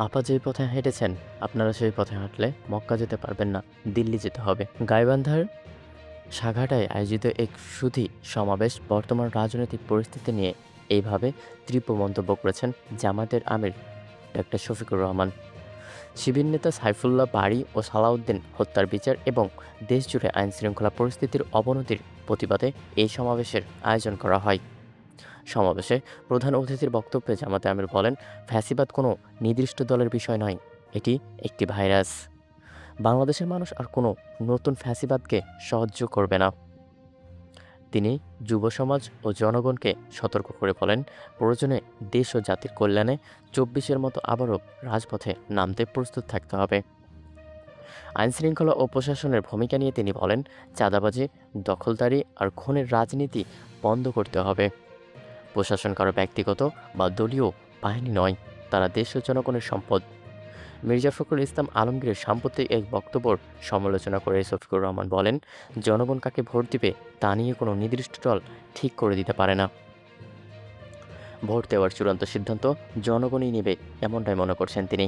আপা যে পথে হেঁটেছেন, আপনারা সেই পথে হাঁটলে মক্কা যেতে পারবেন না, দিল্লি যেতে হবে। গাইবান্ধার সাঘাটায় আয়োজিত এক সুধী সমাবেশ বর্তমান রাজনৈতিক পরিস্থিতি নিয়ে এইভাবে তীব্র মন্তব্য করেছেন জামায়াতের আমির ডক্টর শফিকুর রহমান। শিবির নেতা সাইফুল্লাহ বারী ও সালাউদ্দিন হত্যার বিচার এবং দেশজুড়ে আইনশৃঙ্খলা পরিস্থিতির অবনতির প্রতিবাদে এই সমাবেশের আয়োজন করা হয়। সমাবেশে প্রধান অতিথির বক্তব্যে জামায়াতে আমির বলেন, ফ্যাসিবাদ কোনো নির্দিষ্ট দলের বিষয় নয়, এটি একটি ভাইরাস। বাংলাদেশের মানুষ আর কোনো নতুন ফ্যাসিবাদকে সহ্য করবে না। তিনি যুব সমাজ ও জনগণকে সতর্ক করে বলেন, প্রয়োজনে দেশ ও জাতির কল্যাণে ২৪-এর মতো আবারও রাজপথে নামতে প্রস্তুত থাকতে হবে। আইনশৃঙ্খলা ও প্রশাসনের ভূমিকা নিয়ে তিনি বলেন, চাঁদাবাজি, দখলদারি আর খুনের রাজনীতি বন্ধ করতে হবে। প্রশাসন কারো ব্যক্তিগত বা দলীয় বাহিনী নয়, তারা দেশ ও জনগণের সম্পদ। মির্জা ফখরুল ইসলাম আলমগীরের সাম্প্রতিক এক বক্তব্যর সমালোচনা করে শফিকুর রহমান বলেন, জনগণ কাকে ভোট দিবে তা নিয়ে কোনো নির্দিষ্ট দল ঠিক করে দিতে পারে না। ভোট দেওয়ার চূড়ান্ত সিদ্ধান্ত জনগণই নেবে, এমনটাই মনে করছেন তিনি।